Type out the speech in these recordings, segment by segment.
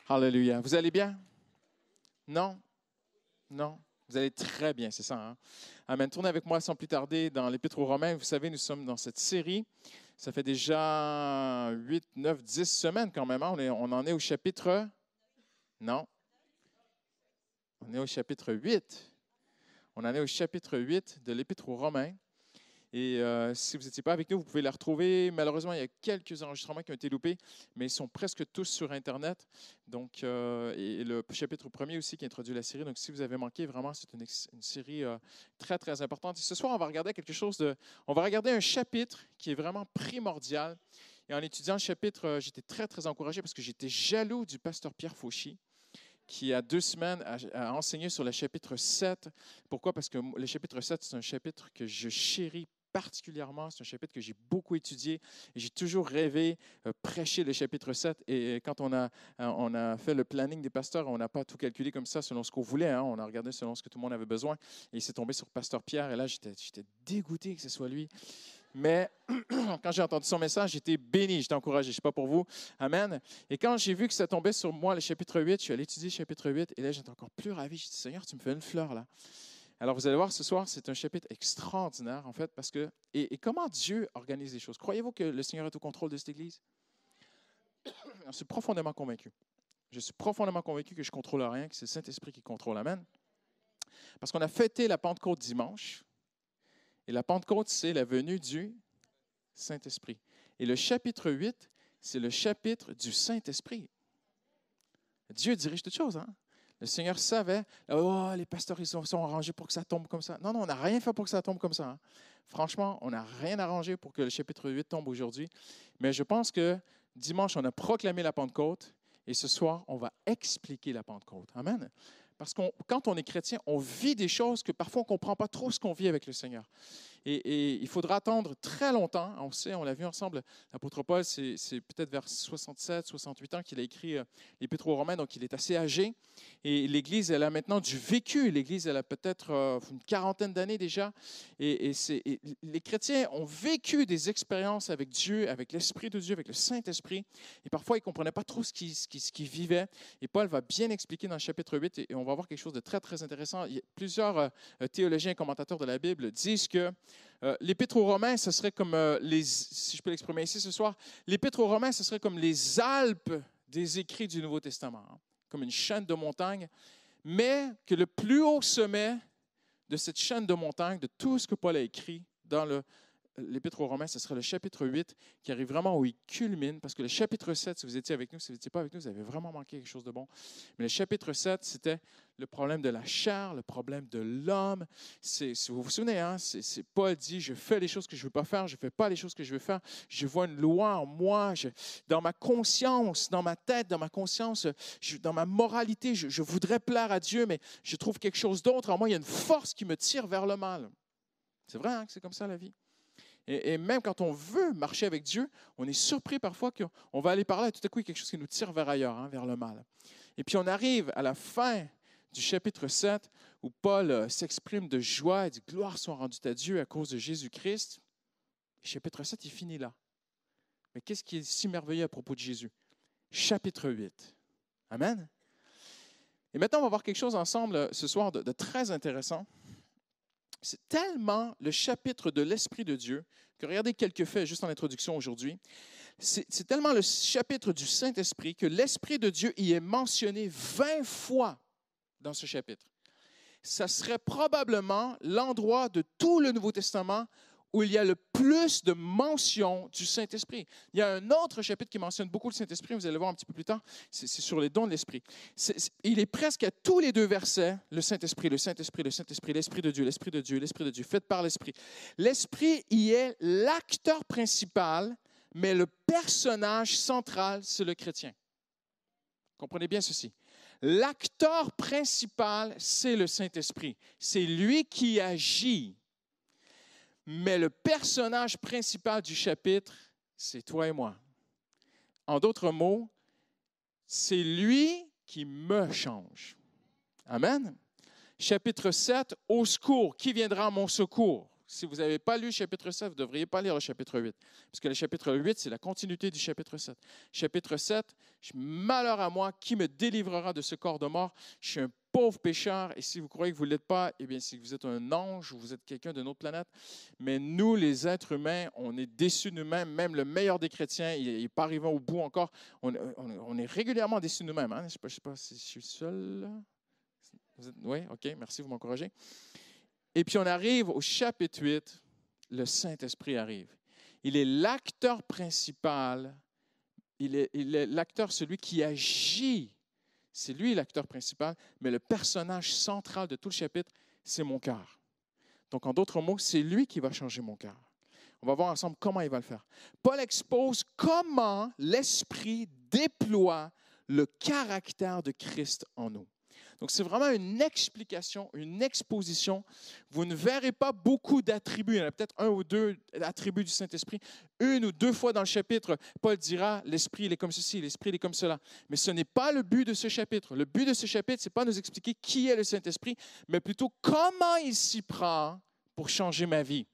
Alléluia. Vous allez bien? Non? Non? Vous allez très bien, c'est ça. Hein? Amen. Tournez avec moi sans plus tarder dans l'Épître aux Romains. Vous savez, nous sommes dans cette série. Ça fait déjà 8, 9, 10 semaines quand même. Hein? On en est au chapitre... Non? On est au chapitre 8. On en est au chapitre 8 de l'Épître aux Romains. Et si vous n'étiez pas avec nous, vous pouvez la retrouver. Malheureusement, il y a quelques enregistrements qui ont été loupés, mais ils sont presque tous sur Internet. Donc, et le chapitre 1er aussi qui introduit la série. Donc, si vous avez manqué, vraiment, c'est une série très, très importante. Et ce soir, on va regarder on va regarder un chapitre qui est vraiment primordial. Et en étudiant le chapitre, j'étais très, très encouragé parce que j'étais jaloux du pasteur Pierre Fauchy, qui, il y a 2 semaines, a enseigné sur le chapitre 7. Pourquoi? Parce que le chapitre 7, c'est un chapitre que je chéris particulièrement. C'est un chapitre que j'ai beaucoup étudié et j'ai toujours rêvé prêcher le chapitre 7. Et quand on a fait le planning des pasteurs, on n'a pas tout calculé comme ça selon ce qu'on voulait. Hein. On a regardé selon ce que tout le monde avait besoin. Et il s'est tombé sur pasteur Pierre. Et là, j'étais dégoûté que ce soit lui. Mais quand j'ai entendu son message, j'étais béni, j'étais encouragé. Je ne sais pas pour vous. Amen. Et quand j'ai vu que ça tombait sur moi, le chapitre 8, je suis allé étudier le chapitre 8. Et là, j'étais encore plus ravi. J'ai dit, Seigneur, tu me fais une fleur là. Alors, vous allez voir, ce soir, c'est un chapitre extraordinaire, en fait, parce que... Et comment Dieu organise les choses? Croyez-vous que le Seigneur est au contrôle de cette Église? Je suis profondément convaincu. Je suis profondément convaincu que je ne contrôle rien, que c'est le Saint-Esprit qui contrôle. Amen. Parce qu'on a fêté la Pentecôte dimanche. Et la Pentecôte, c'est la venue du Saint-Esprit. Et le chapitre 8, c'est le chapitre du Saint-Esprit. Dieu dirige toutes choses, hein? Le Seigneur savait, oh, les pasteurs, ils sont arrangés pour que ça tombe comme ça. Non, on n'a rien fait pour que ça tombe comme ça. Hein. Franchement, on n'a rien arrangé pour que le chapitre 8 tombe aujourd'hui. Mais je pense que dimanche, on a proclamé la Pentecôte et ce soir, on va expliquer la Pentecôte. Amen. Parce que quand on est chrétien, on vit des choses que parfois on ne comprend pas trop ce qu'on vit avec le Seigneur. Et il faudra attendre très longtemps. On sait, on l'a vu ensemble, l'apôtre Paul, c'est peut-être vers 67, 68 ans qu'il a écrit l'Épître aux Romains, donc il est assez âgé. Et l'Église, elle a maintenant du vécu. L'Église, elle a peut-être une quarantaine d'années déjà. Et les chrétiens ont vécu des expériences avec Dieu, avec l'Esprit de Dieu, avec le Saint-Esprit. Et parfois, ils ne comprenaient pas trop ce qu'ils vivaient. Et Paul va bien expliquer dans le chapitre 8, et on va voir quelque chose de très, très intéressant. Plusieurs théologiens et commentateurs de la Bible disent que l'Épître aux Romains, ce serait comme si je peux l'exprimer ici ce soir, l'Épître aux Romains, ce serait comme les Alpes des écrits du Nouveau Testament, hein, comme une chaîne de montagnes, mais que le plus haut sommet de cette chaîne de montagnes, de tout ce que Paul a écrit dans l'Épître aux Romains, ce serait le chapitre 8 qui arrive vraiment où il culmine, parce que le chapitre 7, si vous étiez avec nous, si vous n'étiez pas avec nous, vous avez vraiment manqué quelque chose de bon. Mais le chapitre 7, c'était le problème de la chair, le problème de l'homme. Si vous vous souvenez, hein, c'est Paul dit, je fais les choses que je ne veux pas faire, je ne fais pas les choses que je veux faire, je vois une loi en moi, dans ma conscience, dans ma tête, dans ma conscience, dans ma moralité, je voudrais plaire à Dieu, mais je trouve quelque chose d'autre. En moi, il y a une force qui me tire vers le mal. C'est vrai hein, que c'est comme ça la vie. Et même quand on veut marcher avec Dieu, on est surpris parfois qu'on va aller par là et tout à coup, il y a quelque chose qui nous tire vers ailleurs, hein, vers le mal. Et puis on arrive à la fin du chapitre 7 où Paul s'exprime de joie et dit « Gloire soit rendue à Dieu à cause de Jésus-Christ ». Le chapitre 7, il finit là. Mais qu'est-ce qui est si merveilleux à propos de Jésus? Chapitre 8. Amen. Et maintenant, on va voir quelque chose ensemble ce soir de très intéressant. C'est tellement le chapitre de l'Esprit de Dieu que regardez quelques faits juste en introduction aujourd'hui. C'est tellement le chapitre du Saint-Esprit que l'Esprit de Dieu y est mentionné 20 fois dans ce chapitre. Ça serait probablement l'endroit de tout le Nouveau Testament où il y a le plus de mentions du Saint-Esprit. Il y a un autre chapitre qui mentionne beaucoup le Saint-Esprit, vous allez le voir un petit peu plus tard, c'est sur les dons de l'Esprit. Il est presque à tous les 2 versets, le Saint-Esprit, le Saint-Esprit, le Saint-Esprit, l'Esprit de Dieu, l'Esprit de Dieu, l'Esprit de Dieu, fait par l'Esprit. L'Esprit y est l'acteur principal, mais le personnage central, c'est le chrétien. Comprenez bien ceci. L'acteur principal, c'est le Saint-Esprit. C'est lui qui agit. Mais le personnage principal du chapitre, c'est toi et moi. En d'autres mots, c'est lui qui me change. Amen. Chapitre 7, au secours. Qui viendra à mon secours? si vous n'avez pas lu le chapitre 7, vous ne devriez pas lire le chapitre 8. Parce que le chapitre 8, c'est la continuité du chapitre 7. Chapitre 7, malheur à moi, qui me délivrera de ce corps de mort? Je suis un pauvre pécheur, et si vous croyez que vous ne l'êtes pas, eh bien, c'est que vous êtes un ange ou vous êtes quelqu'un d'une autre planète. Mais nous, les êtres humains, on est déçus de nous-mêmes. Même le meilleur des chrétiens, il n'est pas arrivé au bout encore. On est régulièrement déçus de nous-mêmes. Hein? Je ne sais pas si je suis seul, là. Oui, OK, merci, vous m'encouragez. Et puis on arrive au chapitre 8, le Saint-Esprit arrive. Il est l'acteur principal, il est l'acteur, celui qui agit. C'est lui l'acteur principal, mais le personnage central de tout le chapitre, c'est mon cœur. Donc en d'autres mots, c'est lui qui va changer mon cœur. On va voir ensemble comment il va le faire. Paul expose comment l'Esprit déploie le caractère de Christ en nous. Donc, c'est vraiment une explication, une exposition. Vous ne verrez pas beaucoup d'attributs. Il y en a peut-être un ou deux attributs du Saint-Esprit. Une ou deux fois dans le chapitre, Paul dira, l'Esprit, il est comme ceci, l'Esprit, il est comme cela. Mais ce n'est pas le but de ce chapitre. Le but de ce chapitre, ce n'est pas nous expliquer qui est le Saint-Esprit, mais plutôt comment il s'y prend pour changer ma vie.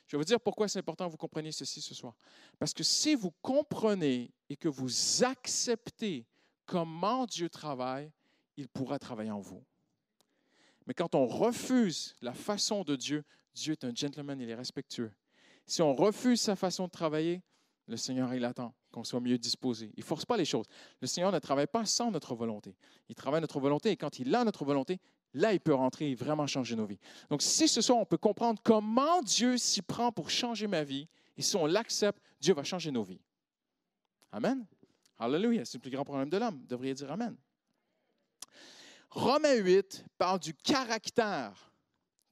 Je vais vous dire pourquoi c'est important que vous compreniez ceci ce soir. Parce que si vous comprenez et que vous acceptez comment Dieu travaille, il pourra travailler en vous. Mais quand on refuse la façon de Dieu, Dieu est un gentleman, il est respectueux. Si on refuse sa façon de travailler, le Seigneur, il attend qu'on soit mieux disposé. Il ne force pas les choses. Le Seigneur ne travaille pas sans notre volonté. Il travaille notre volonté et quand il a notre volonté, là, il peut rentrer et vraiment changer nos vies. Donc, si ce soir, on peut comprendre comment Dieu s'y prend pour changer ma vie, et si on l'accepte, Dieu va changer nos vies. Amen. Alléluia. C'est le plus grand problème de l'homme. Vous devriez dire Amen. Romains 8 parle du caractère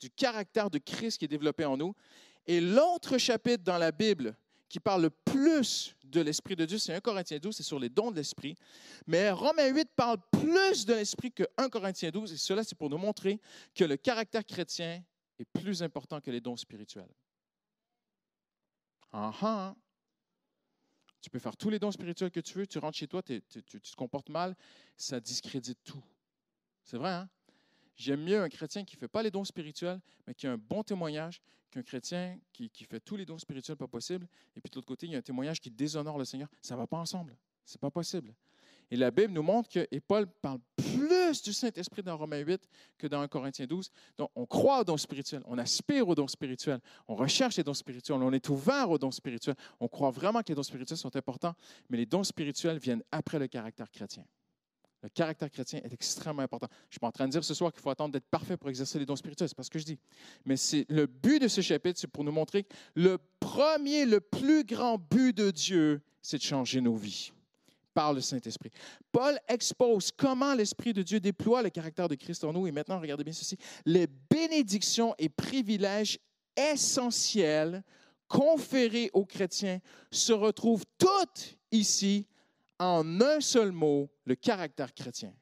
de Christ qui est développé en nous. Et l'autre chapitre dans la Bible qui parle le plus de l'Esprit de Dieu, c'est 1 Corinthiens 12, c'est sur les dons de l'Esprit. Mais Romains 8 parle plus de l'Esprit que 1 Corinthiens 12, et cela, c'est pour nous montrer que le caractère chrétien est plus important que les dons spirituels. Tu peux faire tous les dons spirituels que tu veux, tu rentres chez toi, tu te comportes mal, ça discrédite tout. C'est vrai, hein? J'aime mieux un chrétien qui ne fait pas les dons spirituels, mais qui a un bon témoignage, qu'un chrétien qui fait tous les dons spirituels pas possible, et puis de l'autre côté, il y a un témoignage qui déshonore le Seigneur. Ça ne va pas ensemble. Ce n'est pas possible. Et la Bible nous montre que, et Paul parle plus du Saint-Esprit dans Romains 8 que dans 1 Corinthiens 12. Donc, on croit aux dons spirituels, on aspire aux dons spirituels, on recherche les dons spirituels, on est ouvert aux dons spirituels. On croit vraiment que les dons spirituels sont importants, mais les dons spirituels viennent après le caractère chrétien. Le caractère chrétien est extrêmement important. Je ne suis pas en train de dire ce soir qu'il faut attendre d'être parfait pour exercer les dons spirituels. Ce n'est pas ce que je dis. Mais le but de ce chapitre, c'est pour nous montrer que le plus grand but de Dieu, c'est de changer nos vies par le Saint-Esprit. Paul expose comment l'Esprit de Dieu déploie le caractère de Christ en nous. Et maintenant, regardez bien ceci. Les bénédictions et privilèges essentiels conférés aux chrétiens se retrouvent toutes ici en un seul mot, le caractère chrétien.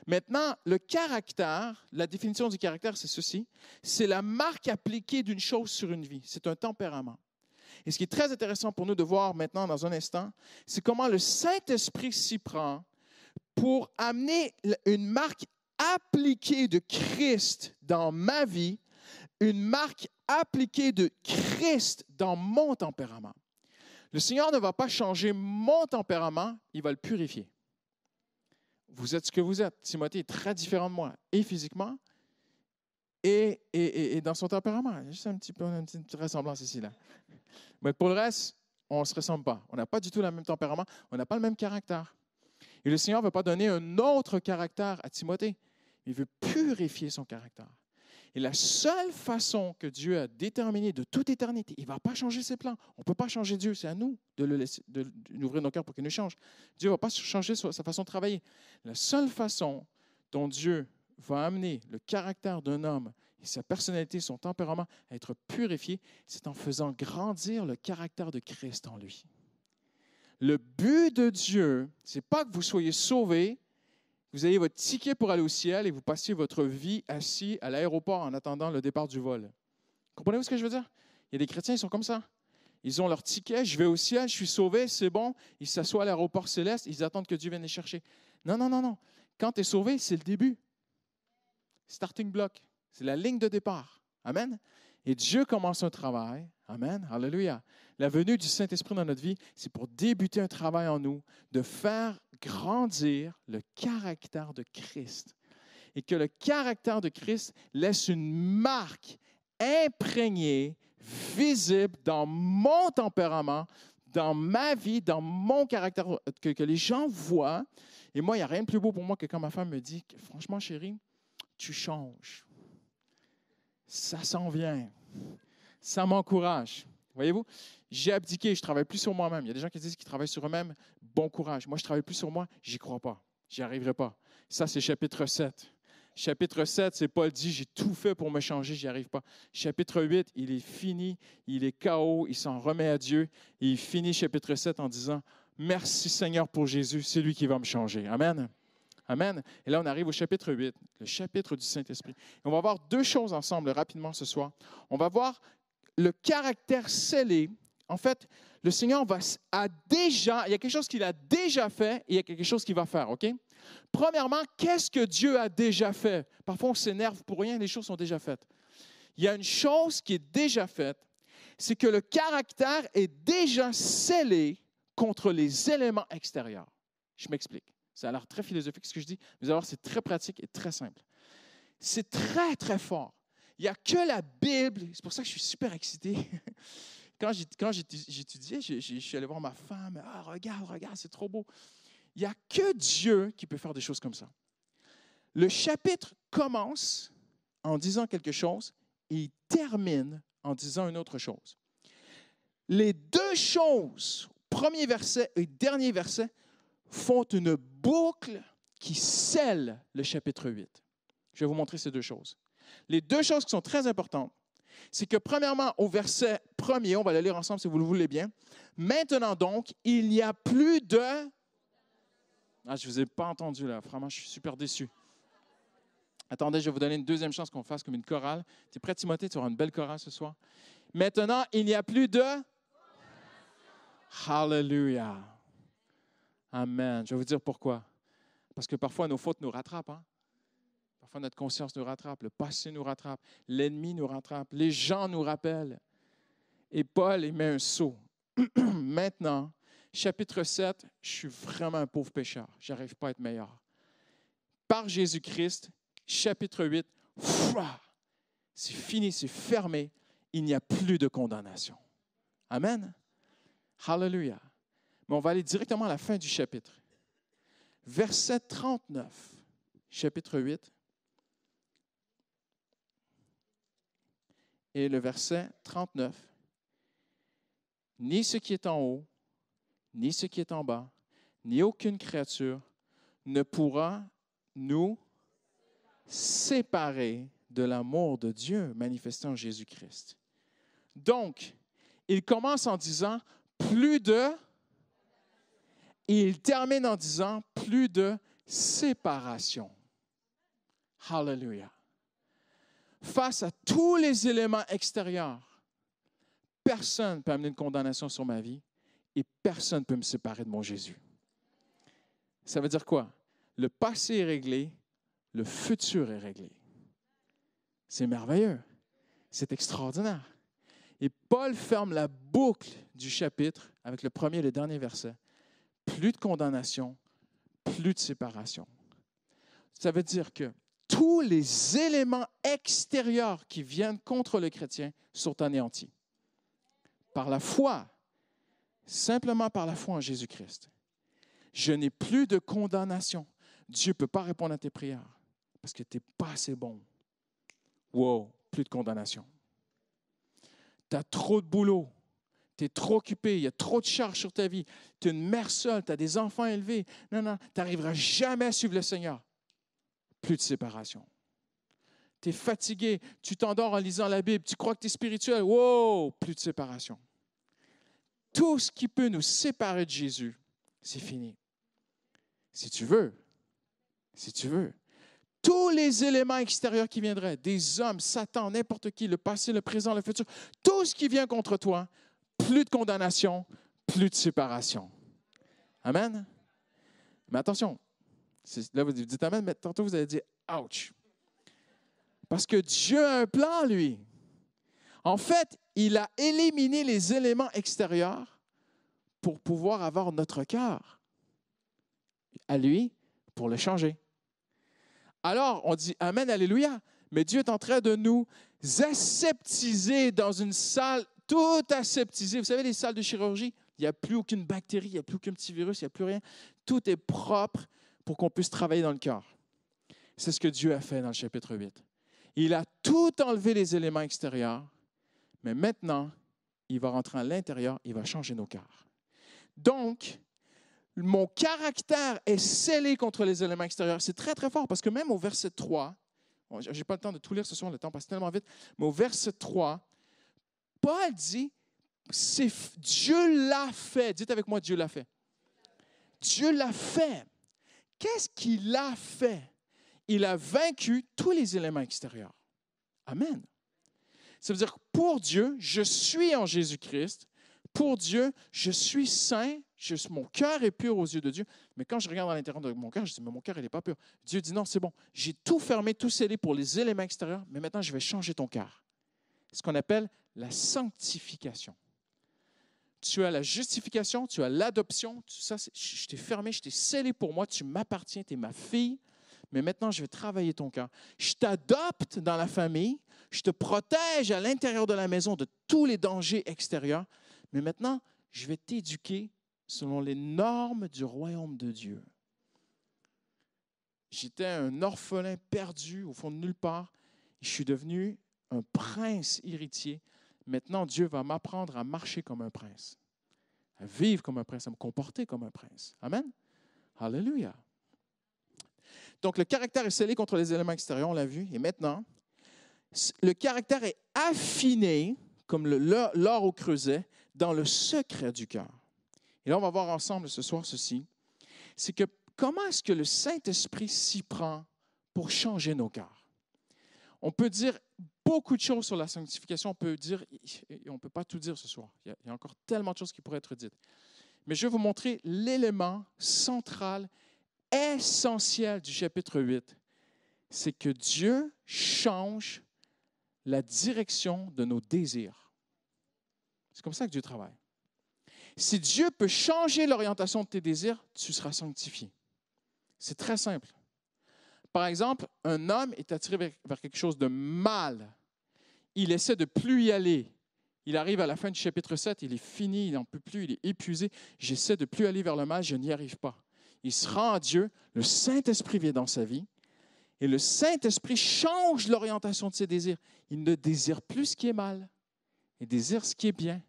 Maintenant, le caractère, la définition du caractère, c'est ceci. C'est la marque appliquée d'une chose sur une vie. C'est un tempérament. Et ce qui est très intéressant pour nous de voir maintenant dans un instant, c'est comment le Saint-Esprit s'y prend pour amener une marque appliquée de Christ dans ma vie, une marque appliquée de Christ dans mon tempérament. Le Seigneur ne va pas changer mon tempérament, il va le purifier. Vous êtes ce que vous êtes. Timothée est très différent de moi, et physiquement, et dans son tempérament. Il y a juste une petite ressemblance ici, là. Mais pour le reste, on ne se ressemble pas. On n'a pas du tout le même tempérament, on n'a pas le même caractère. Et le Seigneur ne va pas donner un autre caractère à Timothée. Il veut purifier son caractère. Et la seule façon que Dieu a déterminée de toute éternité, il ne va pas changer ses plans. On ne peut pas changer Dieu, c'est à nous d'ouvrir nos cœurs pour qu'il nous change. Dieu ne va pas changer sa façon de travailler. La seule façon dont Dieu va amener le caractère d'un homme et sa personnalité, son tempérament à être purifié, c'est en faisant grandir le caractère de Christ en lui. Le but de Dieu, ce n'est pas que vous soyez sauvés, vous ayez votre ticket pour aller au ciel et vous passiez votre vie assis à l'aéroport en attendant le départ du vol. Comprenez-vous ce que je veux dire? Il y a des chrétiens, ils sont comme ça. Ils ont leur ticket, je vais au ciel, je suis sauvé, c'est bon. Ils s'assoient à l'aéroport céleste, ils attendent que Dieu vienne les chercher. Non, non, non, non. Quand tu es sauvé, c'est le début. Starting block. C'est la ligne de départ. Amen? Et Dieu commence un travail. Amen. Alléluia. La venue du Saint-Esprit dans notre vie, c'est pour débuter un travail en nous, de faire grandir le caractère de Christ. Et que le caractère de Christ laisse une marque imprégnée, visible dans mon tempérament, dans ma vie, dans mon caractère, que les gens voient. Et moi, il n'y a rien de plus beau pour moi que quand ma femme me dit, franchement, chérie, tu changes. Ça s'en vient. Ça m'encourage. Voyez-vous, j'ai abdiqué, je ne travaille plus sur moi-même. Il y a des gens qui disent qu'ils travaillent sur eux-mêmes. Bon courage. Moi, je ne travaille plus sur moi, j'y crois pas. J'y arriverai pas. Ça, c'est chapitre 7. Chapitre 7, c'est Paul dit, j'ai tout fait pour me changer, j'y arrive pas. Chapitre 8, il est fini, il est KO, il s'en remet à Dieu. Et il finit chapitre 7 en disant, merci Seigneur pour Jésus, c'est lui qui va me changer. Amen. Amen. Et là, on arrive au chapitre 8, le chapitre du Saint-Esprit. Et on va voir deux choses ensemble rapidement ce soir. On va voir le caractère scellé. En fait, le Seigneur il y a quelque chose qu'il a déjà fait et il y a quelque chose qu'il va faire, OK? Premièrement, qu'est-ce que Dieu a déjà fait? Parfois, on s'énerve pour rien, les choses sont déjà faites. Il y a une chose qui est déjà faite, c'est que le caractère est déjà scellé contre les éléments extérieurs. Je m'explique. Ça a l'air très philosophique ce que je dis, mais vous allez voir, c'est très pratique et très simple. C'est très, très fort. Il n'y a que la Bible, c'est pour ça que je suis super excité. Quand j'étudiais, je suis allé voir ma femme. « Ah, regarde, c'est trop beau. » Il n'y a que Dieu qui peut faire des choses comme ça. Le chapitre commence en disant quelque chose et il termine en disant une autre chose. Les deux choses, premier verset et dernier verset, font une boucle qui scelle le chapitre 8. Je vais vous montrer ces deux choses. Les deux choses qui sont très importantes, c'est que premièrement, au verset premier, on va le lire ensemble si vous le voulez bien. Maintenant donc, il n'y a plus de... Ah, je ne vous ai pas entendu là. Vraiment, je suis super déçu. Attendez, je vais vous donner une deuxième chance qu'on fasse comme une chorale. Tu es prêt, Timothée? Tu auras une belle chorale ce soir. Maintenant, il n'y a plus de... Hallelujah. Amen. Je vais vous dire pourquoi. Parce que parfois, nos fautes nous rattrapent. Hein? Parfois, notre conscience nous rattrape. Le passé nous rattrape. L'ennemi nous rattrape. Les gens nous rappellent. Et Paul, il met un sceau. Maintenant, chapitre 7, je suis vraiment un pauvre pécheur. Je n'arrive pas à être meilleur. Par Jésus-Christ, chapitre 8, c'est fini, c'est fermé. Il n'y a plus de condamnation. Amen. Hallelujah. Mais on va aller directement à la fin du chapitre. Verset 39, chapitre 8. Et le verset 39. Ni ce qui est en haut, ni ce qui est en bas, ni aucune créature ne pourra nous séparer de l'amour de Dieu manifesté en Jésus-Christ. Donc, il commence en disant plus de, et il termine en disant plus de séparation. Hallelujah. Face à tous les éléments extérieurs, personne ne peut amener une condamnation sur ma vie et personne ne peut me séparer de mon Jésus. Ça veut dire quoi? Le passé est réglé, le futur est réglé. C'est merveilleux. C'est extraordinaire. Et Paul ferme la boucle du chapitre avec le premier et le dernier verset. Plus de condamnation, plus de séparation. Ça veut dire que tous les éléments extérieurs qui viennent contre le chrétien sont anéantis. Par la foi, simplement par la foi en Jésus-Christ. Je n'ai plus de condamnation. Dieu ne peut pas répondre à tes prières parce que tu n'es pas assez bon. Wow, plus de condamnation. Tu as trop de boulot. Tu es trop occupé. Il y a trop de charges sur ta vie. Tu es une mère seule. Tu as des enfants élevés. Non, tu n'arriveras jamais à suivre le Seigneur. Plus de séparation. Tu es fatigué. Tu t'endors en lisant la Bible. Tu crois que tu es spirituel. Wow, plus de séparation. Tout ce qui peut nous séparer de Jésus, c'est fini. Si tu veux. Tous les éléments extérieurs qui viendraient, des hommes, Satan, n'importe qui, le passé, le présent, le futur, tout ce qui vient contre toi, plus de condamnation, plus de séparation. Amen? Mais attention, là vous dites Amen, mais tantôt vous allez dire « ouch ». Parce que Dieu a un plan, lui. En fait, il a éliminé les éléments extérieurs pour pouvoir avoir notre cœur à lui, pour le changer. Alors, on dit Amen, Alléluia, mais Dieu est en train de nous aseptiser dans une salle tout aseptisée. Vous savez, les salles de chirurgie, il n'y a plus aucune bactérie, il n'y a plus aucun petit virus, il n'y a plus rien. Tout est propre pour qu'on puisse travailler dans le cœur. C'est ce que Dieu a fait dans le chapitre 8. Il a tout enlevé les éléments extérieurs, mais maintenant, il va rentrer à l'intérieur, il va changer nos cœurs. Donc, mon caractère est scellé contre les éléments extérieurs. C'est très, très fort parce que même au verset 3, je n'ai pas le temps de tout lire ce soir, le temps passe tellement vite, mais au verset 3, Paul dit, Dieu l'a fait. Dites avec moi, Dieu l'a fait. Dieu l'a fait. Qu'est-ce qu'il a fait? Il a vaincu tous les éléments extérieurs. Amen. Ça veut dire que pour Dieu, je suis en Jésus-Christ. Pour Dieu, je suis saint. Mon cœur est pur aux yeux de Dieu. Mais quand je regarde à l'intérieur de mon cœur, je dis, mais mon cœur, il n'est pas pur. Dieu dit, non, c'est bon. J'ai tout fermé, tout scellé pour les éléments extérieurs, mais maintenant, je vais changer ton cœur. C'est ce qu'on appelle la sanctification. Tu as la justification, tu as l'adoption. Ça, je t'ai fermé, je t'ai scellé pour moi. Tu m'appartiens, tu es ma fille. Mais maintenant, je vais travailler ton cœur. Je t'adopte dans la famille. Je te protège à l'intérieur de la maison de tous les dangers extérieurs. Mais maintenant, je vais t'éduquer selon les normes du royaume de Dieu. J'étais un orphelin perdu au fond de nulle part. Je suis devenu un prince héritier. Maintenant, Dieu va m'apprendre à marcher comme un prince, à vivre comme un prince, à me comporter comme un prince. Amen. Alléluia. Donc, le caractère est scellé contre les éléments extérieurs, on l'a vu. Et maintenant, le caractère est affiné, comme l'or au creuset, dans le secret du cœur. Et là, on va voir ensemble ce soir ceci. C'est que comment est-ce que le Saint-Esprit s'y prend pour changer nos cœurs? On peut dire beaucoup de choses sur la sanctification. On peut dire, et on ne peut pas tout dire ce soir. Il y a encore tellement de choses qui pourraient être dites. Mais je vais vous montrer l'élément central, essentiel du chapitre 8. C'est que Dieu change la direction de nos désirs. C'est comme ça que Dieu travaille. Si Dieu peut changer l'orientation de tes désirs, tu seras sanctifié. C'est très simple. Par exemple, un homme est attiré vers quelque chose de mal. Il essaie de ne plus y aller. Il arrive à la fin du chapitre 7, il est fini, il n'en peut plus, il est épuisé. J'essaie de ne plus aller vers le mal, je n'y arrive pas. Il se rend à Dieu, le Saint-Esprit vient dans sa vie et le Saint-Esprit change l'orientation de ses désirs. Il ne désire plus ce qui est mal, il désire ce qui est bien.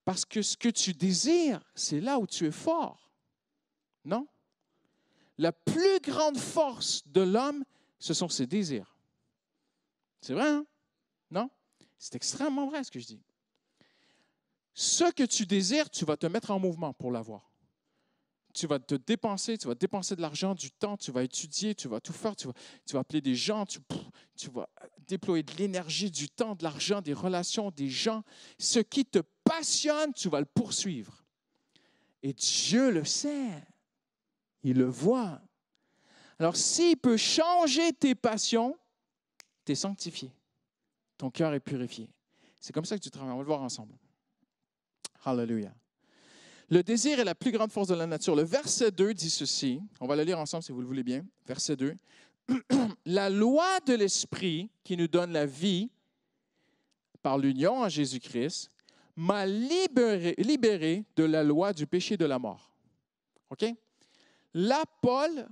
Parce que ce que tu désires, c'est là où tu es fort. Non? La plus grande force de l'homme, ce sont ses désirs. C'est vrai, hein? Non? C'est extrêmement vrai ce que je dis. Ce que tu désires, tu vas te mettre en mouvement pour l'avoir. Tu vas te dépenser, tu vas dépenser de l'argent, du temps, tu vas étudier, tu vas tout faire, tu vas appeler des gens, tu vas déployer de l'énergie, du temps, de l'argent, des relations, des gens. Ce qui te passionne, tu vas le poursuivre. Et Dieu le sait. Il le voit. Alors, s'il peut changer tes passions, tu es sanctifié. Ton cœur est purifié. C'est comme ça que tu travailles. On va le voir ensemble. Hallelujah. Le désir est la plus grande force de la nature. Le verset 2 dit ceci. On va le lire ensemble si vous le voulez bien. Verset 2. La loi de l'Esprit qui nous donne la vie par l'union en Jésus-Christ m'a libéré de la loi du péché et de la mort. OK? Là, Paul,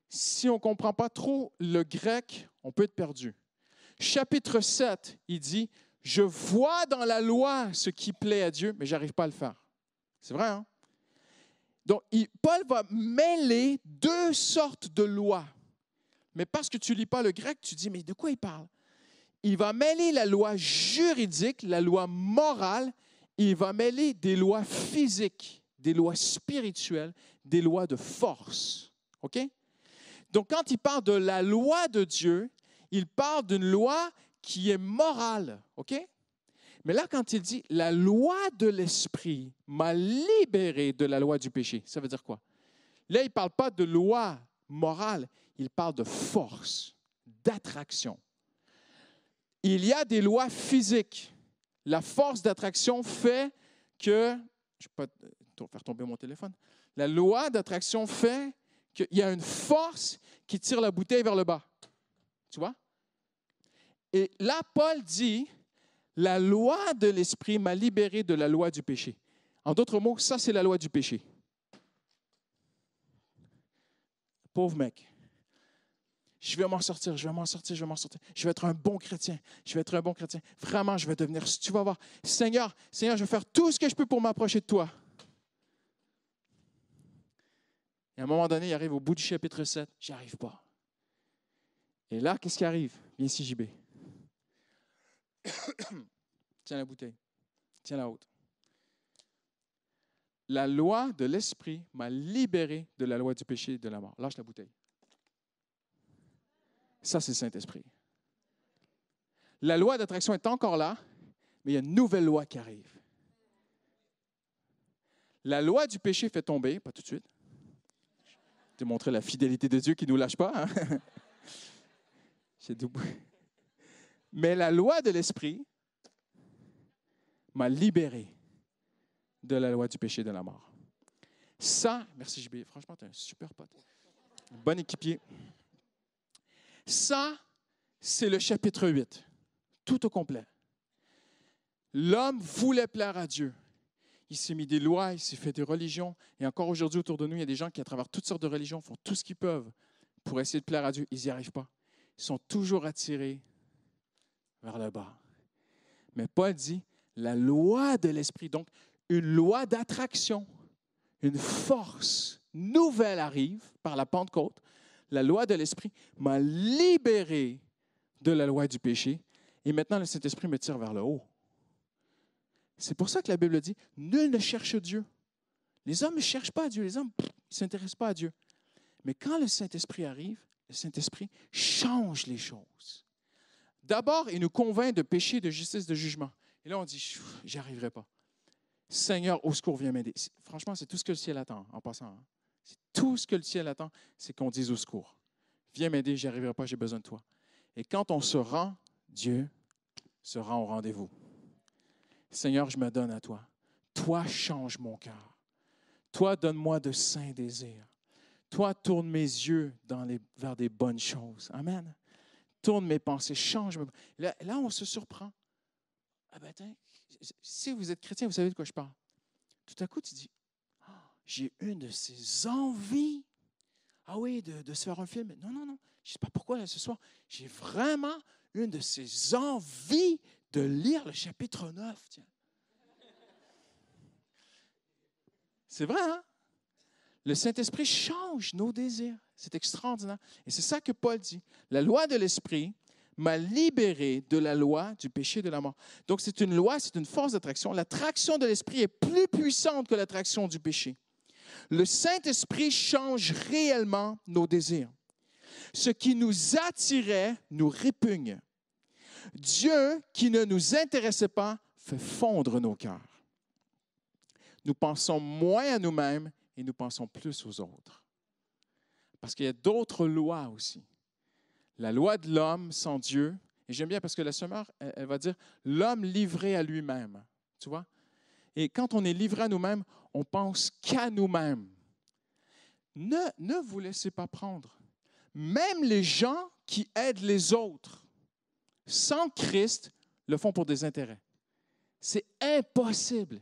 si on ne comprend pas trop le grec, on peut être perdu. Chapitre 7, il dit, « Je vois dans la loi ce qui plaît à Dieu, mais je n'arrive pas à le faire. » C'est vrai, hein? Donc, Paul va mêler deux sortes de lois. Mais parce que tu ne lis pas le grec, tu dis, mais de quoi il parle? Il va mêler la loi juridique, la loi morale, il va mêler des lois physiques, des lois spirituelles, des lois de force. OK? Donc, quand il parle de la loi de Dieu, il parle d'une loi qui est morale. OK? Mais là, quand il dit « la loi de l'Esprit m'a libéré de la loi du péché », ça veut dire quoi? Là, il ne parle pas de loi morale, il parle de force, d'attraction. il y a des lois physiques. La force d'attraction fait que... Je ne vais pas faire tomber mon téléphone. La loi d'attraction fait qu'il y a une force qui tire la bouteille vers le bas. Tu vois? Et là, Paul dit, la loi de l'esprit m'a libéré de la loi du péché. En d'autres mots, ça, c'est la loi du péché. Pauvre mec. Je vais m'en sortir, je vais m'en sortir, je vais m'en sortir. Je vais être un bon chrétien. Je vais être un bon chrétien. Vraiment, je vais devenir, tu vas voir, Seigneur, je vais faire tout ce que je peux pour m'approcher de toi. Et à un moment donné, il arrive au bout du chapitre 7. J'y arrive pas. Et là, qu'est-ce qui arrive? Viens ici, JB. Tiens la bouteille. Tiens la haute. La loi de l'esprit m'a libéré de la loi du péché et de la mort. Lâche la bouteille. Ça, c'est le Saint-Esprit. La loi d'attraction est encore là, mais il y a une nouvelle loi qui arrive. La loi du péché fait tomber, pas tout de suite. Je t'ai montré la fidélité de Dieu qui ne nous lâche pas. Hein? Mais la loi de l'esprit m'a libéré de la loi du péché et de la mort. Ça, merci JB, franchement, tu es un super pote. Bon équipier. Ça, c'est le chapitre 8, tout au complet. L'homme voulait plaire à Dieu. Il s'est mis des lois, il s'est fait des religions. Et encore aujourd'hui, autour de nous, il y a des gens qui, à travers toutes sortes de religions, font tout ce qu'ils peuvent pour essayer de plaire à Dieu. Ils n'y arrivent pas. Ils sont toujours attirés vers le bas. Mais Paul dit, la loi de l'esprit, donc une loi d'attraction, une force nouvelle arrive par la Pentecôte. La loi de l'esprit m'a libéré de la loi du péché. Et maintenant, le Saint-Esprit me tire vers le haut. C'est pour ça que la Bible dit, nul ne cherche Dieu. Les hommes ne cherchent pas à Dieu. Les hommes ne s'intéressent pas à Dieu. Mais quand le Saint-Esprit arrive, le Saint-Esprit change les choses. D'abord, il nous convainc de péché, de justice, de jugement. Et là, on dit, j'y arriverai pas. Seigneur, au secours, viens m'aider. Franchement, c'est tout ce que le ciel attend, en passant. Hein. C'est tout ce que le ciel attend, c'est qu'on dise au secours. Viens m'aider, j'y arriverai pas, j'ai besoin de toi. Et quand on se rend, Dieu se rend au rendez-vous. Seigneur, je me donne à toi. Toi, change mon cœur. Toi, donne-moi de saints désirs. Toi, tourne mes yeux vers des bonnes choses. Amen. Tourne mes pensées, change. Là, on se surprend. Ah ben, si vous êtes chrétien, vous savez de quoi je parle. Tout à coup, tu dis, oh, j'ai une de ces envies. Ah oui, de se faire un film. Non. Je ne sais pas pourquoi, là, ce soir. J'ai vraiment une de ces envies de lire le chapitre 9. Tiens. C'est vrai, hein? Le Saint-Esprit change nos désirs. C'est extraordinaire. Et c'est ça que Paul dit. La loi de l'Esprit m'a libéré de la loi du péché et de la mort. Donc, c'est une loi, c'est une force d'attraction. L'attraction de l'Esprit est plus puissante que l'attraction du péché. Le Saint-Esprit change réellement nos désirs. Ce qui nous attirait nous répugne. Dieu, qui ne nous intéressait pas, fait fondre nos cœurs. Nous pensons moins à nous-mêmes et nous pensons plus aux autres. Parce qu'il y a d'autres lois aussi. La loi de l'homme sans Dieu, et j'aime bien parce que la sœur, elle va dire l'homme livré à lui-même. Tu vois? Et quand on est livré à nous-mêmes, on pense qu'à nous-mêmes. Ne vous laissez pas prendre. Même les gens qui aident les autres sans Christ le font pour des intérêts. C'est impossible.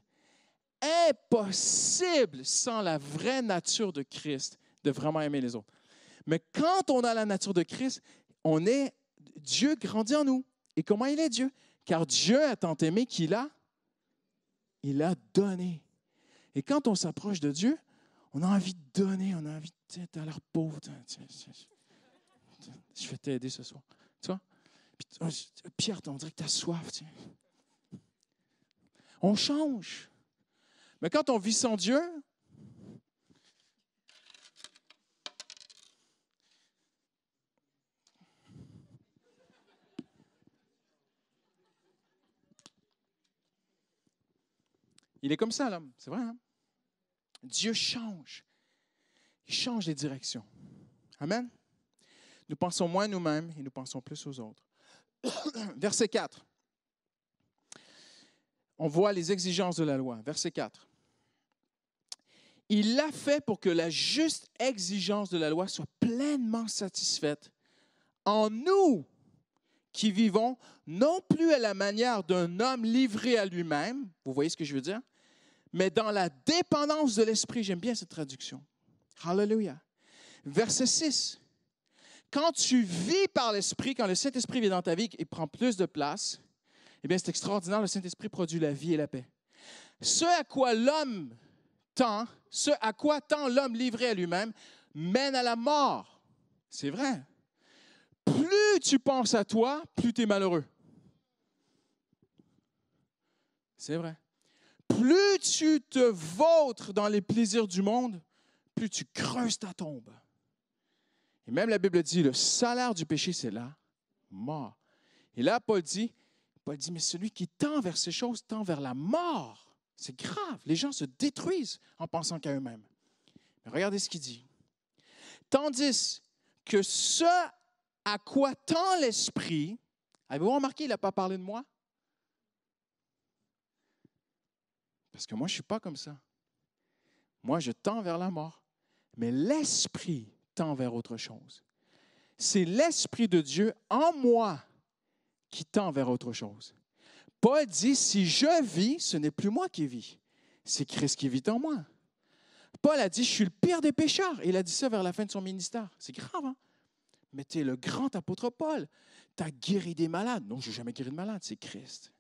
Impossible sans la vraie nature de Christ de vraiment aimer les autres. Mais quand on a la nature de Christ, Dieu grandit en nous. Et comment il est Dieu? Car Dieu a tant aimé qu'il a donné. Et quand on s'approche de Dieu, on a envie de donner, on a envie de t'as l'air pauvre. Je vais t'aider ce soir. Tu vois? Puis, Pierre, on dirait que tu as soif. Tiens. On change. Mais quand on vit sans Dieu, il est comme ça, l'homme. C'est vrai, hein? Dieu change. Il change les directions. Amen? Nous pensons moins à nous-mêmes et nous pensons plus aux autres. Verset 4. On voit les exigences de la loi. Verset 4. Il l'a fait pour que la juste exigence de la loi soit pleinement satisfaite en nous qui vivons non plus à la manière d'un homme livré à lui-même, vous voyez ce que je veux dire, mais dans la dépendance de l'Esprit. J'aime bien cette traduction. Hallelujah. Verset 6. Quand tu vis par l'Esprit, quand le Saint-Esprit vient dans ta vie et prend plus de place, eh bien, c'est extraordinaire, le Saint-Esprit produit la vie et la paix. Ce à quoi tend l'homme livré à lui-même, mène à la mort. C'est vrai. Plus tu penses à toi, plus tu es malheureux. C'est vrai. Plus tu te vautres dans les plaisirs du monde, plus tu creuses ta tombe. Et même la Bible dit, le salaire du péché, c'est la mort. Et là, Paul dit, mais celui qui tend vers ces choses tend vers la mort. C'est grave. Les gens se détruisent en pensant qu'à eux-mêmes. Mais regardez ce qu'il dit. Tandis que ce à quoi tend l'Esprit, avez-vous remarqué, il n'a pas parlé de moi? Parce que moi, je ne suis pas comme ça. Moi, je tends vers la mort. Mais l'Esprit tend vers autre chose. C'est l'Esprit de Dieu en moi qui tend vers autre chose. Paul dit, si je vis, ce n'est plus moi qui vis. C'est Christ qui vit en moi. Paul a dit, je suis le pire des pécheurs. Et il a dit ça vers la fin de son ministère. C'est grave, hein? Mais tu es le grand apôtre Paul. Tu as guéri des malades. Non, je n'ai jamais guéri de malade, c'est Christ.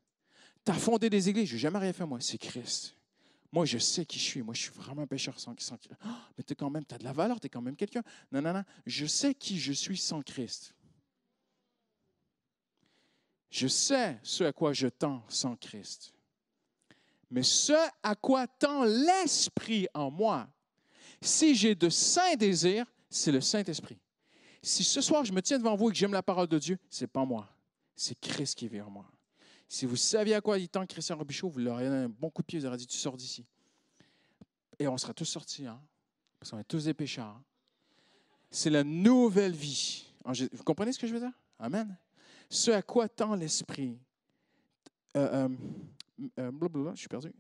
Tu as fondé des églises, je n'ai jamais rien fait, moi, c'est Christ. Moi, je sais qui je suis. Moi, je suis vraiment un pécheur sans Christ. Oh, mais tu as de la valeur, tu es quand même quelqu'un. Non, non, non. Je sais qui je suis sans Christ. Je sais ce à quoi je tends sans Christ. Mais ce à quoi tend l'Esprit en moi, si j'ai de saints désirs, c'est le Saint-Esprit. Si ce soir, je me tiens devant vous et que j'aime la parole de Dieu, ce n'est pas moi. C'est Christ qui vit en moi. Si vous saviez à quoi il tend Christian Robichaud, vous l'auriez donné un bon coup de pied, vous auriez dit, tu sors d'ici. Et on sera tous sortis, hein? Parce qu'on est tous des pécheurs. Hein? C'est la nouvelle vie. Vous comprenez ce que je veux dire? Amen. Ce à quoi tend l'Esprit. Je suis perdu.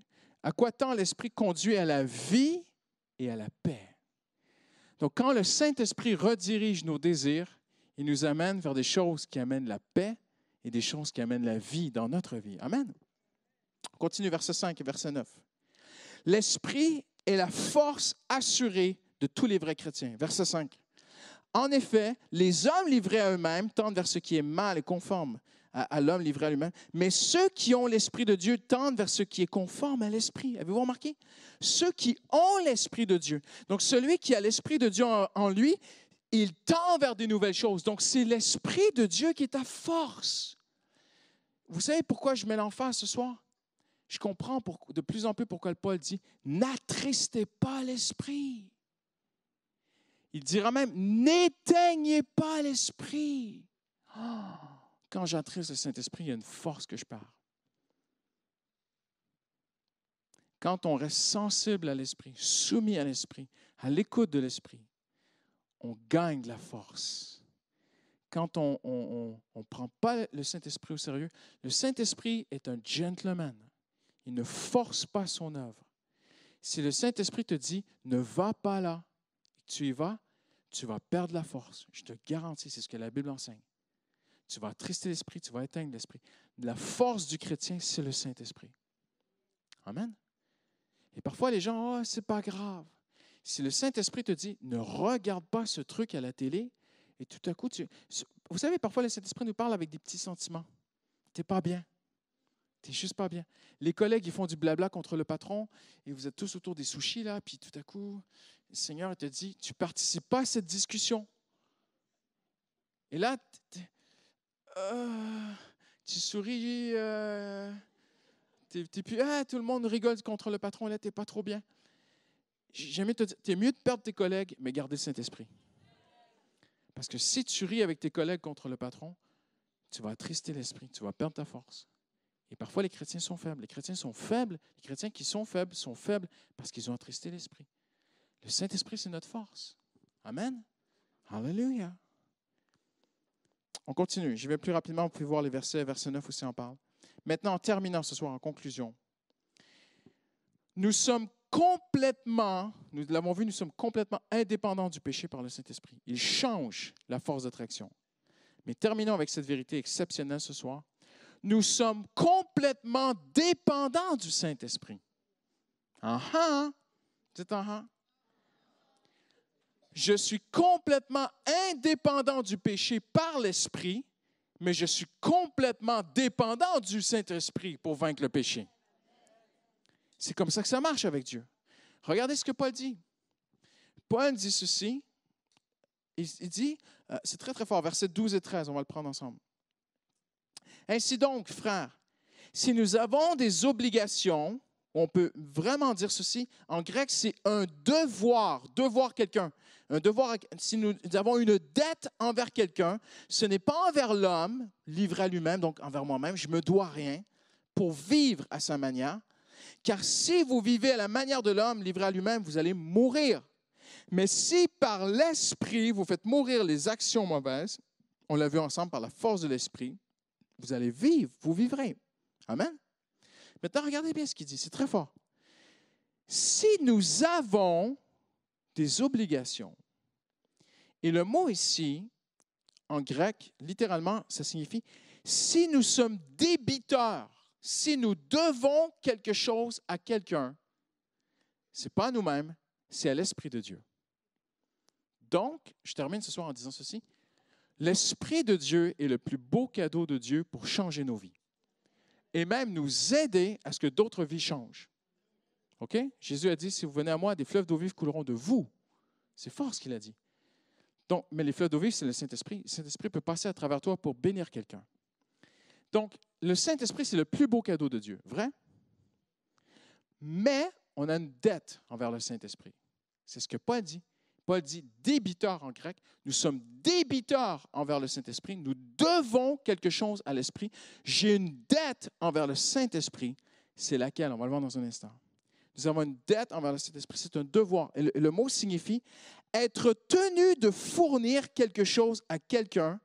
À quoi tend l'Esprit conduit à la vie et à la paix. Donc, quand le Saint-Esprit redirige nos désirs, il nous amène vers des choses qui amènent la paix et des choses qui amènent la vie dans notre vie. Amen. On continue, verset 5 et verset 9. L'Esprit est la force assurée de tous les vrais chrétiens. Verset 5. En effet, les hommes livrés à eux-mêmes tendent vers ce qui est mal et conforme à l'homme livré à lui-même, mais ceux qui ont l'Esprit de Dieu tendent vers ce qui est conforme à l'Esprit. Avez-vous remarqué? Ceux qui ont l'Esprit de Dieu. Donc, celui qui a l'Esprit de Dieu en lui, il tend vers des nouvelles choses. Donc, c'est l'Esprit de Dieu qui est ta force. Vous savez pourquoi je mets l'emphase ce soir? Je comprends de plus en plus pourquoi Paul dit « N'attristez pas l'Esprit ». Il dira même « N'éteignez pas l'Esprit ». Quand j'attriste le Saint-Esprit, il y a une force que je perds. Quand on reste sensible à l'Esprit, soumis à l'Esprit, à l'écoute de l'Esprit, on gagne de la force. Quand on ne prend pas le Saint-Esprit au sérieux, le Saint-Esprit est un gentleman. Il ne force pas son œuvre. Si le Saint-Esprit te dit « ne va pas là », tu y vas, tu vas perdre la force. Je te garantis, c'est ce que la Bible enseigne. Tu vas attrister l'Esprit, tu vas éteindre l'Esprit. La force du chrétien, c'est le Saint-Esprit. Amen. Et parfois, les gens, « c'est pas grave ». Si le Saint-Esprit te dit « ne regarde pas ce truc à la télé », et tout à coup, vous savez, parfois, le Saint-Esprit nous parle avec des petits sentiments. Tu n'es pas bien. Tu n'es juste pas bien. Les collègues, ils font du blabla contre le patron, et vous êtes tous autour des sushis, là, puis tout à coup, le Seigneur te dit « tu ne participes pas à cette discussion ». Et là, tu souris, puis tout le monde rigole contre le patron, là, tu n'es pas trop bien. J'aime te dire, tu es mieux de perdre tes collègues, mais garder le Saint-Esprit. Parce que si tu ris avec tes collègues contre le patron, tu vas attrister l'Esprit, tu vas perdre ta force. Et parfois, les chrétiens sont faibles. Les chrétiens sont faibles. Les chrétiens qui sont faibles parce qu'ils ont attristé l'Esprit. Le Saint-Esprit, c'est notre force. Amen. Alléluia. On continue. Je vais plus rapidement. Vous pouvez voir les versets. Verset 9 aussi en parle. Maintenant, en terminant ce soir, en conclusion, nous sommes complètement, nous l'avons vu, nous sommes complètement indépendants du péché par le Saint-Esprit. Il change la force d'attraction. Mais terminons avec cette vérité exceptionnelle ce soir. Nous sommes complètement dépendants du Saint-Esprit. Dites Je suis complètement indépendant du péché par l'Esprit, mais je suis complètement dépendant du Saint-Esprit pour vaincre le péché. C'est comme ça que ça marche avec Dieu. Regardez ce que Paul dit. Paul dit ceci. Il dit, c'est très très fort, versets 12 et 13, on va le prendre ensemble. Ainsi donc, frères, si nous avons des obligations, on peut vraiment dire ceci, en grec, c'est un devoir quelqu'un. Un devoir, si nous avons une dette envers quelqu'un, ce n'est pas envers l'homme, livré à lui-même, donc envers moi-même, je ne me dois rien, pour vivre à sa manière. Car si vous vivez à la manière de l'homme, livré à lui-même, vous allez mourir. Mais si par l'Esprit, vous faites mourir les actions mauvaises, on l'a vu ensemble par la force de l'Esprit, vous allez vivre, vous vivrez. Amen. Maintenant, regardez bien ce qu'il dit, c'est très fort. Si nous avons des obligations, et le mot ici, en grec, littéralement, ça signifie si nous sommes débiteurs, si nous devons quelque chose à quelqu'un, ce n'est pas à nous-mêmes, c'est à l'Esprit de Dieu. Donc, je termine ce soir en disant ceci. L'Esprit de Dieu est le plus beau cadeau de Dieu pour changer nos vies. Et même nous aider à ce que d'autres vies changent. OK? Jésus a dit, si vous venez à moi, des fleuves d'eau vive couleront de vous. C'est fort ce qu'il a dit. Donc, mais les fleuves d'eau vive, c'est le Saint-Esprit. Le Saint-Esprit peut passer à travers toi pour bénir quelqu'un. Donc, le Saint-Esprit, c'est le plus beau cadeau de Dieu. Vrai? Mais on a une dette envers le Saint-Esprit. C'est ce que Paul dit. Paul dit débiteur en grec. Nous sommes débiteurs envers le Saint-Esprit. Nous devons quelque chose à l'Esprit. J'ai une dette envers le Saint-Esprit. C'est laquelle? On va le voir dans un instant. Nous avons une dette envers le Saint-Esprit. C'est un devoir. Et le mot signifie être tenu de fournir quelque chose à quelqu'un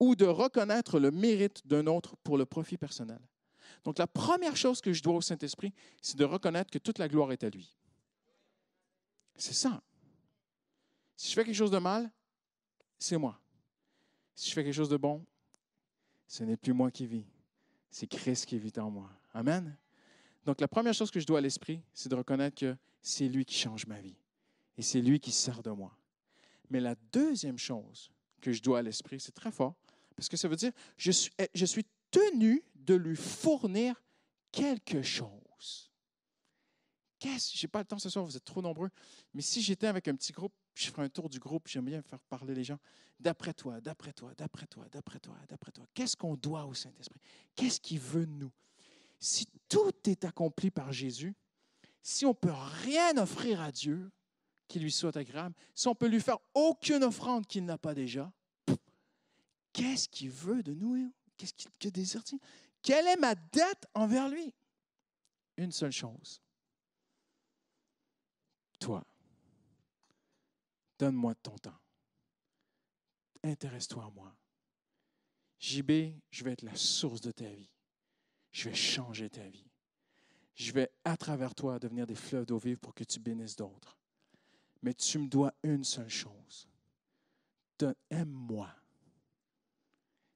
ou de reconnaître le mérite d'un autre pour le profit personnel. Donc, la première chose que je dois au Saint-Esprit, c'est de reconnaître que toute la gloire est à lui. C'est ça. Si je fais quelque chose de mal, c'est moi. Si je fais quelque chose de bon, ce n'est plus moi qui vis. C'est Christ qui vit en moi. Amen. Donc, la première chose que je dois à l'Esprit, c'est de reconnaître que c'est lui qui change ma vie. Et c'est lui qui sert de moi. Mais la deuxième chose que je dois à l'Esprit, c'est très fort, parce que ça veut dire je suis tenu de lui fournir quelque chose. Je n'ai pas le temps ce soir, vous êtes trop nombreux, mais si j'étais avec un petit groupe, je ferais un tour du groupe, j'aime bien faire parler les gens. D'après toi, qu'est-ce qu'on doit au Saint-Esprit? Qu'est-ce qu'il veut de nous? Si tout est accompli par Jésus, si on ne peut rien offrir à Dieu qui lui soit agréable, si on ne peut lui faire aucune offrande qu'il n'a pas déjà, qu'est-ce qu'il veut de nous? Qu'est-ce qu'il désire-t-il? Quelle est ma dette envers lui? Une seule chose. Toi, donne-moi ton temps. Intéresse-toi à moi. JB, je vais être la source de ta vie. Je vais changer ta vie. Je vais, à travers toi, devenir des fleuves d'eau vive pour que tu bénisses d'autres. Mais tu me dois une seule chose. Aime-moi.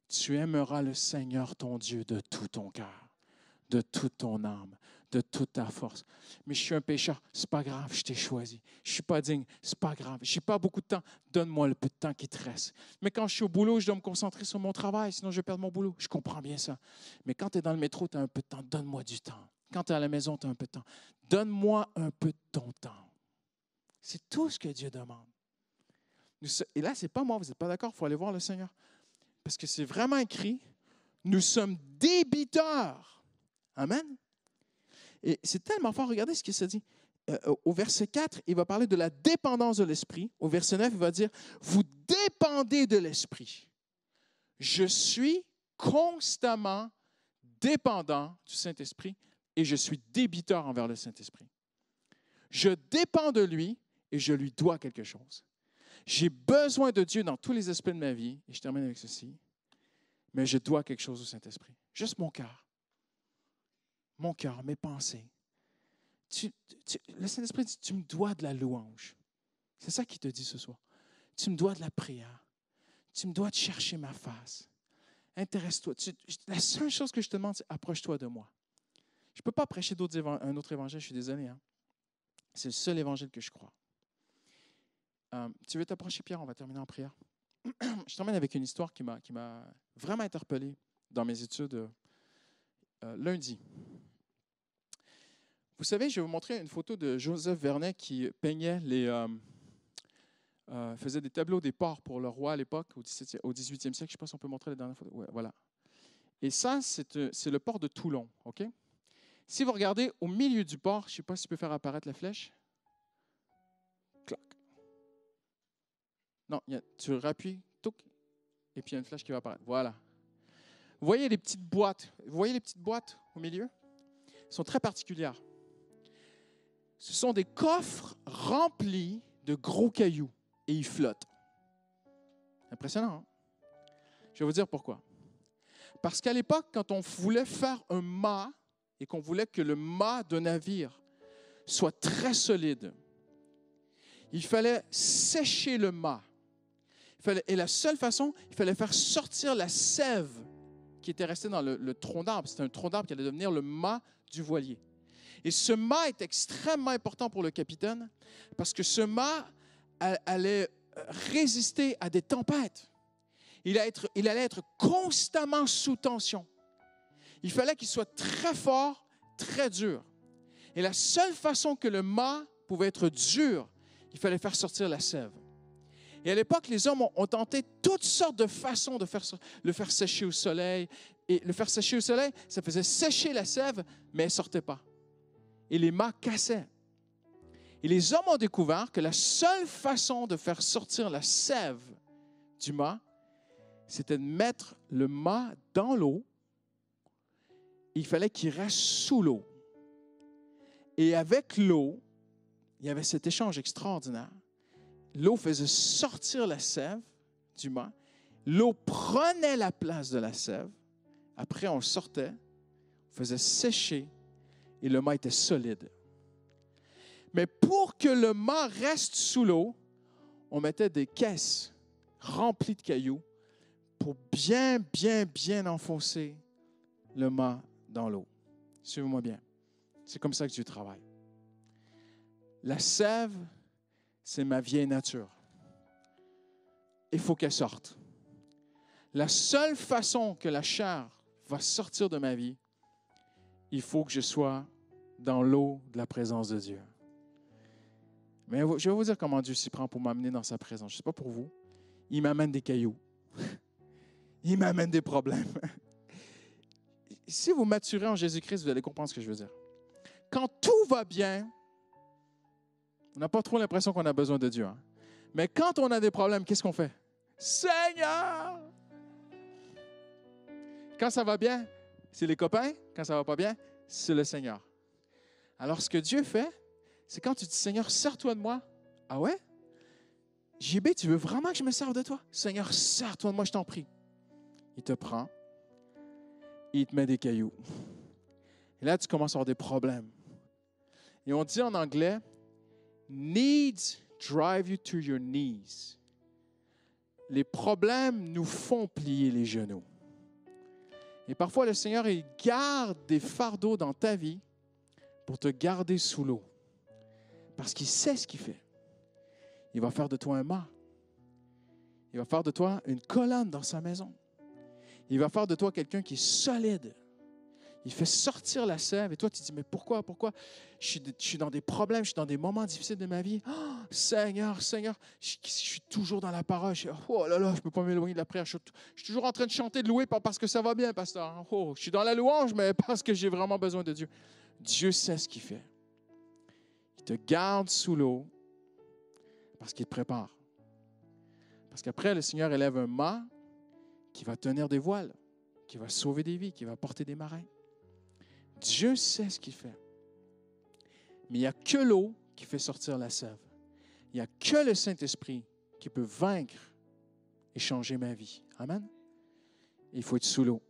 Tu aimeras le Seigneur, ton Dieu, de tout ton cœur, de toute ton âme, de toute ta force. Mais je suis un pécheur, c'est pas grave, je t'ai choisi. Je suis pas digne, c'est pas grave. Je n'ai pas beaucoup de temps, donne-moi le peu de temps qui te reste. Mais quand je suis au boulot, je dois me concentrer sur mon travail, sinon je vais perdre mon boulot. Je comprends bien ça. Mais quand tu es dans le métro, tu as un peu de temps, donne-moi du temps. Quand tu es à la maison, tu as un peu de temps. Donne-moi un peu de ton temps. C'est tout ce que Dieu demande. Et là, ce n'est pas moi, vous n'êtes pas d'accord, il faut aller voir le Seigneur. Parce que c'est vraiment écrit, nous sommes débiteurs. Amen. Et c'est tellement fort, regardez ce qu'il se dit. Au verset 4, il va parler de la dépendance de l'Esprit. Au verset 9, il va dire, vous dépendez de l'Esprit. Je suis constamment dépendant du Saint-Esprit et je suis débiteur envers le Saint-Esprit. Je dépends de lui et je lui dois quelque chose. J'ai besoin de Dieu dans tous les aspects de ma vie. Et je termine avec ceci. mais je dois quelque chose au Saint-Esprit. Juste mon cœur. Mon cœur, mes pensées. Le Saint-Esprit dit, tu me dois de la louange. C'est ça qu'il te dit ce soir. Tu me dois de la prière. Tu me dois de chercher ma face. Intéresse-toi. La seule chose que je te demande, c'est approche-toi de moi. Je ne peux pas prêcher un autre évangile, je suis désolé. Hein? C'est le seul évangile que je crois. Tu veux t'approcher, Pierre? On va terminer en prière. Je termine avec une histoire qui m'a vraiment interpellé dans mes études lundi. Vous savez, je vais vous montrer une photo de Joseph Vernet qui peignait faisait des tableaux des ports pour le roi à l'époque, au 18e siècle. Je ne sais pas si on peut montrer la dernière photo. Ouais, voilà. Et ça, c'est le port de Toulon. OK? Si vous regardez au milieu du port, je ne sais pas si tu peux faire apparaître la flèche. Clac. Non, tu rappuies, touc, et puis il y a une flèche qui va apparaître. Voilà. Vous voyez les petites boîtes? Vous voyez les petites boîtes au milieu? Elles sont très particulières. Ce sont des coffres remplis de gros cailloux et ils flottent. Impressionnant, hein? Je vais vous dire pourquoi. Parce qu'à l'époque, quand on voulait faire un mât et qu'on voulait que le mât d'un navire soit très solide, il fallait sécher le mât. Et la seule façon, il fallait faire sortir la sève qui était restée dans le tronc d'arbre. C'était un tronc d'arbre qui allait devenir le mât du voilier. Et ce mât est extrêmement important pour le capitaine parce que ce mât allait résister à des tempêtes. Il allait être constamment sous tension. Il fallait qu'il soit très fort, très dur. Et la seule façon que le mât pouvait être dur, il fallait faire sortir la sève. Et à l'époque, les hommes ont tenté toutes sortes de façons de le faire sécher au soleil. Et le faire sécher au soleil, ça faisait sécher la sève, mais elle ne sortait pas. Et les mâts cassaient. Et les hommes ont découvert que la seule façon de faire sortir la sève du mât, c'était de mettre le mât dans l'eau. Il fallait qu'il reste sous l'eau. Et avec l'eau, il y avait cet échange extraordinaire. L'eau faisait sortir la sève du mât. L'eau prenait la place de la sève. Après, on le sortait, on faisait sécher et le mât était solide. Mais pour que le mât reste sous l'eau, on mettait des caisses remplies de cailloux pour bien enfoncer le mât dans l'eau. Suivez-moi bien. C'est comme ça que Dieu travaille. La sève, c'est ma vieille nature. Il faut qu'elle sorte. La seule façon que la chair va sortir de ma vie, il faut que je sois dans l'eau de la présence de Dieu. Mais je vais vous dire comment Dieu s'y prend pour m'amener dans sa présence. Je ne sais pas pour vous. Il m'amène des cailloux. Il m'amène des problèmes. Si vous maturez en Jésus-Christ, vous allez comprendre ce que je veux dire. Quand tout va bien, on n'a pas trop l'impression qu'on a besoin de Dieu. Hein? Mais quand on a des problèmes, qu'est-ce qu'on fait? Seigneur! Quand ça va bien, c'est les copains. Quand ça ne va pas bien, c'est le Seigneur. Alors, ce que Dieu fait, c'est quand tu dis, Seigneur, sers-toi de moi. Ah ouais? JB, tu veux vraiment que je me serve de toi? Seigneur, sers-toi de moi, je t'en prie. Il te prend et il te met des cailloux. Et là, tu commences à avoir des problèmes. Et on dit en anglais, needs drive you to your knees. Les problèmes nous font plier les genoux. Et parfois, le Seigneur, il garde des fardeaux dans ta vie pour te garder sous l'eau. Parce qu'il sait ce qu'il fait. Il va faire de toi un mât. Il va faire de toi une colonne dans sa maison. Il va faire de toi quelqu'un qui est solide. Il fait sortir la sève et toi, tu te dis, mais pourquoi? Je suis dans des problèmes, je suis dans des moments difficiles de ma vie. Oh, Seigneur, je suis toujours dans la parole. Oh là là, je ne peux pas m'éloigner de la prière. Je suis toujours en train de chanter, de louer parce que ça va bien, pasteur. Oh, je suis dans la louange, mais parce que j'ai vraiment besoin de Dieu. Dieu sait ce qu'il fait. Il te garde sous l'eau parce qu'il te prépare. Parce qu'après, le Seigneur élève un mât qui va tenir des voiles, qui va sauver des vies, qui va porter des marins. Dieu sait ce qu'il fait. Mais il n'y a que l'eau qui fait sortir la sève. Il n'y a que le Saint-Esprit qui peut vaincre et changer ma vie. Amen. il faut être sous l'eau.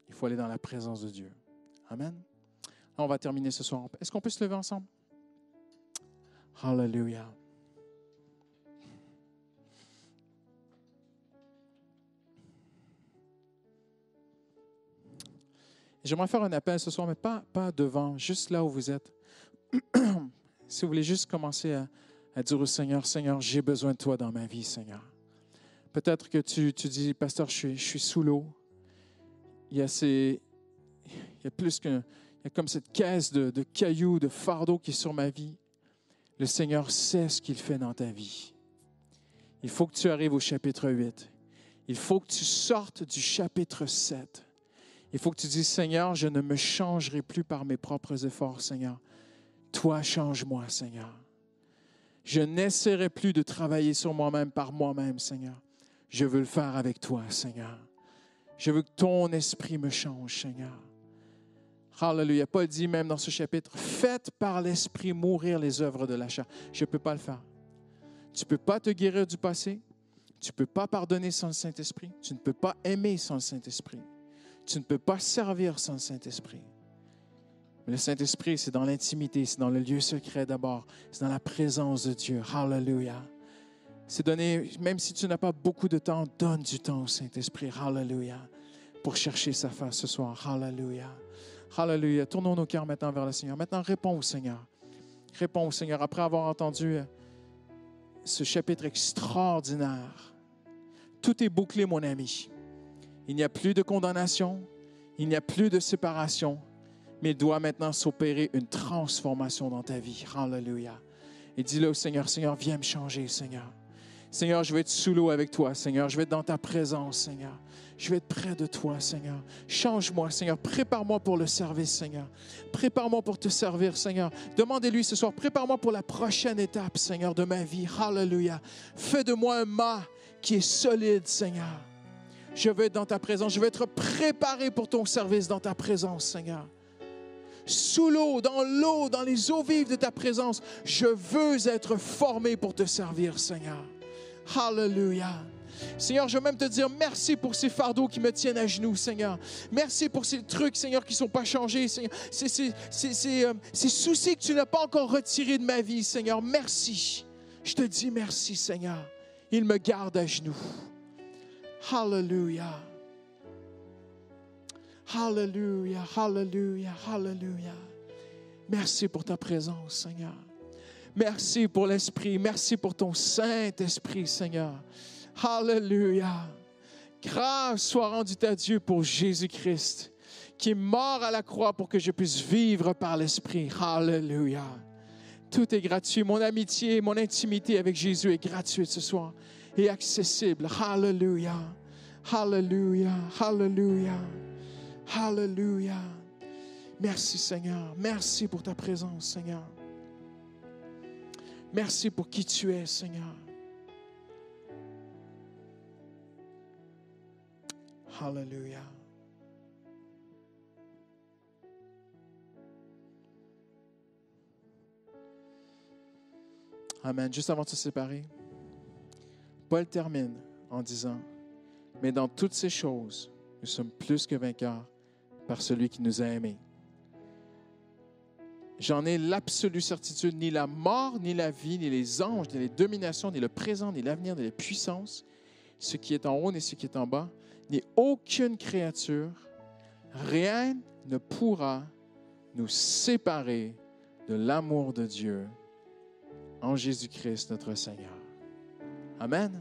Il faut aller dans la présence de Dieu. Amen. On va terminer ce soir. Est-ce qu'on peut se lever ensemble? Hallelujah. J'aimerais faire un appel ce soir, mais pas devant, juste là où vous êtes. Si vous voulez juste commencer à dire au Seigneur, Seigneur, j'ai besoin de toi dans ma vie, Seigneur. Peut-être que tu dis, Pasteur, je suis sous l'eau. Il y a comme cette caisse de cailloux, de fardeaux qui est sur ma vie. Le Seigneur sait ce qu'il fait dans ta vie. Il faut que tu arrives au chapitre 8. Il faut que tu sortes du chapitre 7. Il faut que tu dises, Seigneur, je ne me changerai plus par mes propres efforts, Seigneur. Toi, change-moi, Seigneur. Je n'essaierai plus de travailler sur moi-même par moi-même, Seigneur. Je veux le faire avec toi, Seigneur. Je veux que ton esprit me change, Seigneur. Hallelujah. Paul dit même dans ce chapitre, faites par l'esprit mourir les œuvres de la chair. Je ne peux pas le faire. Tu ne peux pas te guérir du passé. Tu ne peux pas pardonner sans le Saint-Esprit. Tu ne peux pas aimer sans le Saint-Esprit. Tu ne peux pas servir sans le Saint-Esprit. Mais le Saint-Esprit, c'est dans l'intimité, c'est dans le lieu secret d'abord. C'est dans la présence de Dieu. Hallelujah. C'est donner, même si tu n'as pas beaucoup de temps, donne du temps au Saint-Esprit. Hallelujah. Pour chercher sa face ce soir. Hallelujah. Hallelujah. Tournons nos cœurs maintenant vers le Seigneur. Maintenant, réponds au Seigneur. Réponds au Seigneur. Après avoir entendu ce chapitre extraordinaire, tout est bouclé, mon ami. Il n'y a plus de condamnation, il n'y a plus de séparation, mais il doit maintenant s'opérer une transformation dans ta vie. Hallelujah. Et dis-le au Seigneur, Seigneur, viens me changer, Seigneur. Seigneur, je vais être sous l'eau avec toi, Seigneur. Je vais être dans ta présence, Seigneur. Je vais être près de toi, Seigneur. Change-moi, Seigneur. Prépare-moi pour le service, Seigneur. Prépare-moi pour te servir, Seigneur. Demandez-lui ce soir, prépare-moi pour la prochaine étape, Seigneur, de ma vie. Hallelujah. Fais de moi un mât qui est solide, Seigneur. Je veux être dans ta présence. Je veux être préparé pour ton service dans ta présence, Seigneur. Sous l'eau, dans les eaux vives de ta présence, je veux être formé pour te servir, Seigneur. Hallelujah. Seigneur, je veux même te dire merci pour ces fardeaux qui me tiennent à genoux, Seigneur. Merci pour ces trucs, Seigneur, qui ne sont pas changés, Seigneur. Ces soucis que tu n'as pas encore retirés de ma vie, Seigneur. Merci. Je te dis merci, Seigneur. Il me garde à genoux. Hallelujah. Hallelujah, hallelujah, hallelujah. Merci pour ta présence, Seigneur. Merci pour l'Esprit. Merci pour ton Saint-Esprit, Seigneur. Hallelujah. Grâce soit rendue à Dieu pour Jésus-Christ, qui est mort à la croix pour que je puisse vivre par l'Esprit. Hallelujah. Tout est gratuit. Mon amitié, mon intimité avec Jésus est gratuite ce soir et accessible. Hallelujah. Hallelujah. Hallelujah. Hallelujah. Merci, Seigneur. Merci pour ta présence, Seigneur. Merci pour qui tu es, Seigneur. Hallelujah. Amen. Juste avant de se séparer, Paul termine en disant, « Mais dans toutes ces choses, nous sommes plus que vainqueurs par celui qui nous a aimés. » J'en ai l'absolue certitude, ni la mort, ni la vie, ni les anges, ni les dominations, ni le présent, ni l'avenir, ni les puissances, ce qui est en haut, ni ce qui est en bas, ni aucune créature, rien ne pourra nous séparer de l'amour de Dieu en Jésus-Christ, notre Seigneur. Amen.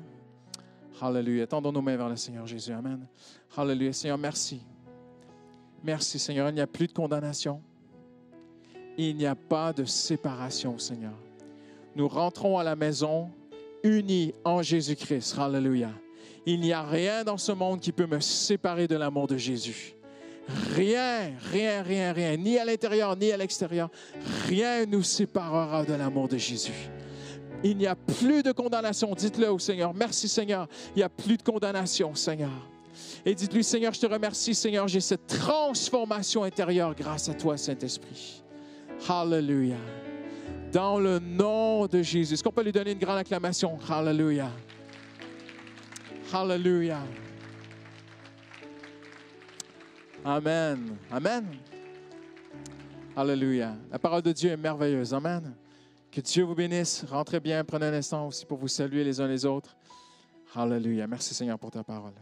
Hallelujah. Tendons nos mains vers le Seigneur Jésus. Amen. Hallelujah. Seigneur, merci. Merci, Seigneur. Il n'y a plus de condamnation. Il n'y a pas de séparation, Seigneur. Nous rentrons à la maison unis en Jésus-Christ. Hallelujah. Il n'y a rien dans ce monde qui peut me séparer de l'amour de Jésus. Rien, rien, rien, rien, ni à l'intérieur, ni à l'extérieur. Rien ne nous séparera de l'amour de Jésus. Il n'y a plus de condamnation. Dites-le au Seigneur. Merci, Seigneur. Il n'y a plus de condamnation, Seigneur. Et dites-lui, Seigneur, je te remercie, Seigneur. J'ai cette transformation intérieure grâce à toi, Saint-Esprit. Hallelujah. Dans le nom de Jésus. Est-ce qu'on peut lui donner une grande acclamation? Hallelujah. Hallelujah. Amen. Amen. Alléluia. La parole de Dieu est merveilleuse. Amen. Que Dieu vous bénisse. Rentrez bien. Prenez un instant aussi pour vous saluer les uns les autres. Alléluia. Merci Seigneur pour ta parole.